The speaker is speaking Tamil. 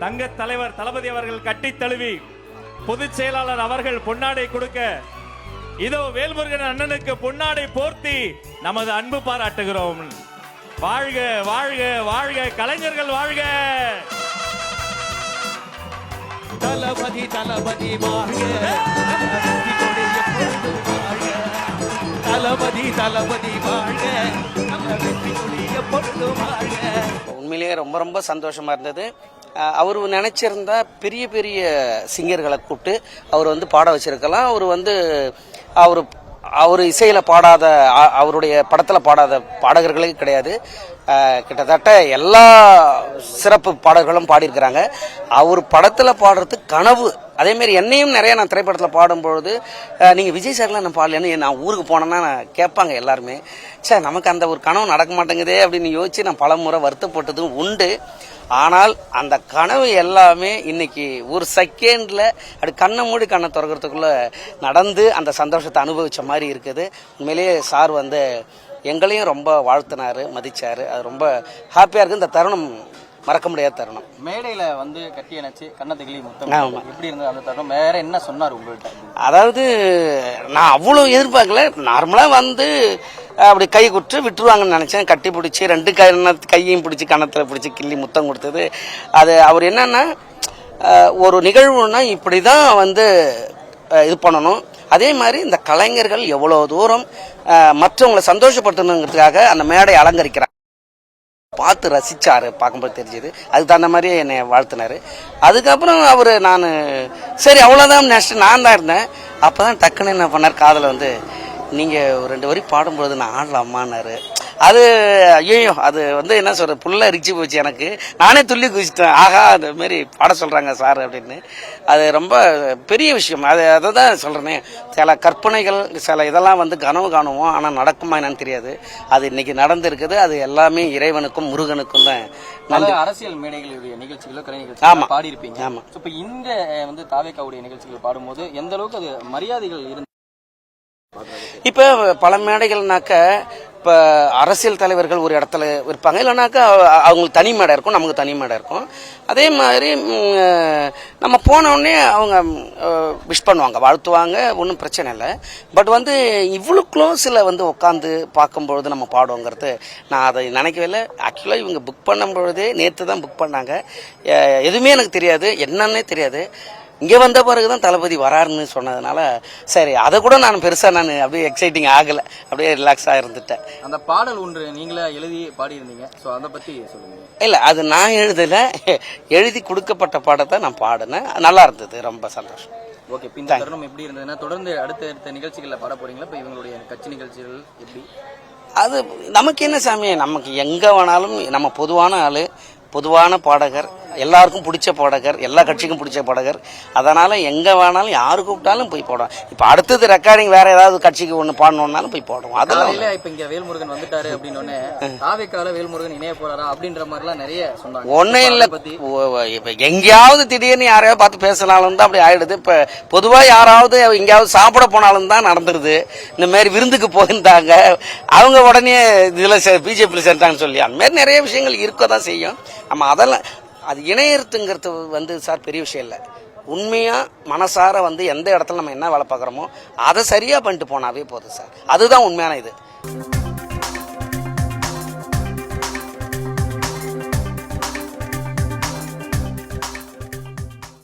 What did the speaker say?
தங்க தலைவர் தளபதி அவர்கள் கட்டி தழுவி பொதுச் செயலாளர் அவர்கள் பொன்னாடை கொடுக்க இதோ வேல்முருகன் அண்ணனுக்கு பொன்னாடை போர்த்தி நமது அன்பு பாராட்டுகிறோம். வாழ்க வாழ்க வாழ்க கலைஞர்கள் வாழ்க. தளபதி தளபதி வாழ்க. தளபதி தளபதி வாழ்க. உண்மையிலேயே ரொம்ப ரொம்ப சந்தோஷமா இருந்தது. அவர் நினைச்சிருந்தா பெரிய பெரிய சிங்கர்களை கூப்பிட்டு அவர் பாட வச்சிருக்கலாம். அவர் இசையில பாடாத, அவருடைய படத்துல பாடாத பாடகர்களே கிடையாது. கிட்டத்தட்ட எல்லா சிறப்பு பாடல்களும் பாடியிருக்கிறாங்க. அவர் படத்துல பாடுறதுக்கு கனவு. அதே மாதிரி என்னையும் நிறைய நான் திரைப்படத்தில் பாடும்பொழுது நீங்கள் விஜய் சார்லாம் நான் பாடலன்னு நான் ஊருக்கு போனேன்னா கேட்பாங்க எல்லாருமே. சார் நமக்கு அந்த ஒரு கனவு நடக்க மாட்டேங்குதே அப்படின்னு யோசிச்சு நான் பல முறை வருத்தப்பட்டதும் உண்டு. ஆனால் அந்த கனவு எல்லாமே இன்னைக்கு ஒரு செகண்ட்ல அப்படி கண்ணை மூடி கண்ணை திறக்கிறதுக்குள்ள நடந்து அந்த சந்தோஷத்தை அனுபவிச்ச மாதிரி இருக்குது. உண்மையிலேயே சார் எங்களையும் ரொம்ப வாழ்த்தினாரு, மதிச்சாரு. அது ரொம்ப ஹாப்பியா இருக்கு. இந்த தருணம் மறக்க முடியாத தருணம். மேடையில கட்டி அணைச்சு கண்ணத்துக்கிளி முத்தம் எப்படி இருந்தது அந்த தருணம்? வேற என்ன சொன்னார் உங்கள்கிட்ட? அதாவது நான் அவ்வளவு எதிர்பார்க்கல. நார்மலா அப்படி கை குற்று விட்டுருவாங்கன்னு நினைச்சேன். கட்டி பிடிச்சி ரெண்டு கையையும் பிடிச்சி கன்னத்துல பிடிச்சி கிள்ளி முத்தம் கொடுத்தது. அது அவர் என்னன்னா, ஒரு நிகழ்வுன்னா இப்படிதான் இது பண்ணணும். அதே மாதிரி இந்த கலைஞர்கள் எவ்வளவு தூரம் மற்றவங்களை சந்தோஷப்படுத்தணுங்கிறதுக்காக அந்த மேடை அலங்கரிக்கிறார். பார்த்து ரசிச்சாரு, பார்க்கும்போது தெரிஞ்சது. அதுக்கு தகுந்த மாதிரி என்னை வாழ்த்தினாரு. அதுக்கப்புறம் நான் சரி அவ்வளோதான் நினச்சிட்டு நான் தான் இருந்தேன். அப்போதான் டக்குன்னு என்ன பண்ணார், காதில் நீங்கள் ஒரு 2 வரி பாடும்பொழுது நான் ஆடலாமான்னாரு. அது ஐயோ, அது என்ன சொல்ற, புல்ல ரிச்சு போச்சு எனக்கு. நானே துள்ளி குதிச்சிட்டேன். ஆகா, அந்த மாதிரி பாட சொல்றாங்க சார் அப்படின்னு. அது ரொம்ப பெரிய விஷயம். அதை தான் சொல்றேனே, சில கற்பனைகள் சில இதெல்லாம் கனவு காணுவோம், ஆனால் நடக்குமா என்னன்னு தெரியாது. அது இன்னைக்கு நடந்திருக்குது. அது எல்லாமே இறைவனுக்கும் முருகனுக்கும் தான். அரசியல் மேடைகளுடைய நிகழ்ச்சிகளோ கலை நிகழ்ச்சி பாடி இருப்பீங்க. ஆமா. இப்ப இங்க தாவேக்காவுடைய நிகழ்ச்சிகள் பாடும்போது எந்த அளவுக்கு அது மரியாதைகள் இருந்து? இப்ப பல மேடைகள்னாக்க, இப்போ அரசியல் தலைவர்கள் ஒரு இடத்துல இருப்பாங்க, இல்லைனாக்கா அவங்களுக்கு தனி மேடை இருக்கும், நமக்கு தனி மேடை இருக்கும். அதே மாதிரி நம்ம போனோடனே அவங்க விஷ் பண்ணுவாங்க, வாழ்த்துவாங்க, ஒன்றும் பிரச்சனை இல்லை. பட் இவ்வளோ க்ளோஸில் உட்காந்து பார்க்கும்பொழுது நம்ம பாடுவோங்கிறது நான் அதை நினைக்கவே இல்லை. ஆக்சுவலாக இவங்க புக் பண்ணும்பொழுதே நேற்று தான் புக் பண்ணாங்க. எதுவுமே எனக்கு தெரியாது, என்னன்னே தெரியாது. இங்கே வந்த பிறகுதான் தளபதி வராருன்னு சொன்னதுனால சரி, அதை கூட நான் அப்படியே எக்ஸைட்டிங் ஆகலை, அப்படியே ரிலாக்ஸாக இருந்துட்டேன். அந்த பாடல் ஒன்று நீங்களே எழுதி பாடியிருந்தீங்க, ஸோ அதை பற்றி சொல்லுங்க. இல்லை, அது நான் எழுதலை, எழுதி கொடுக்கப்பட்ட பாடத்தை நான் பாடினேன். நல்லா இருந்தது, ரொம்ப சந்தோஷம். ஓகே, இந்த தருணம் எப்படி இருந்ததுன்னா தொடர்ந்து அடுத்த நிகழ்ச்சிகளில் பாட போறீங்களா? இப்போ இவங்களுடைய கட்சி நிகழ்ச்சிகள் எப்படி? அது நமக்கு என்ன சாமி, நமக்கு எங்கே வேணாலும் நம்ம பொதுவான ஆள், பொதுவான பாடகர், எல்லாருக்கும் பிடிச்ச பாடகர், எல்லா கட்சிக்கும் பிடிச்ச பாடகர். அதனால எங்க வேணாலும் யாரு கூப்பிட்டாலும் போய் போடுவோம். இப்ப அடுத்தது ரெக்கார்டிங் வேற ஏதாவது கட்சிக்கு ஒண்ணு பாடணும்னாலும் போய் போடுவோம். அதெல்லாம் இல்ல. இப்ப இங்க வேல்முருகன் வந்துட்டாரு அப்படின்னு தாவேக்கால வேல்முருகன் இணைய போறாரா அப்படின்ற மாதிரி எல்லாம் நிறைய சொன்னாங்க. ஒன்னும் இல்ல, இப்ப எங்கேயாவது திடீர்னு யாரையாவது பார்த்து பேசினாலும் தான் அப்படி ஆயிடுது. இப்ப பொதுவா யாராவது எங்கேயாவது சாப்பிட போனாலும் தான் நடந்துருது. இந்த மாதிரி விருந்துக்கு போயிருந்தாங்க, அவங்க உடனே இதுல பிஜேபியில் சேர்ந்தாங்கன்னு சொல்லி அந்த மாதிரி நிறைய விஷயங்கள் இருக்கதான் செய்யும். நம்ம அதெல்லாம் அது இணையத்துங்கிறது சார் பெரிய விஷயம் இல்லை. உண்மையா மனசார எந்த இடத்துல நம்ம என்ன வேலை பார்க்குறோமோ அதை சரியா பண்ணிட்டு போனாவே போதும் சார். அதுதான் உண்மையான இது.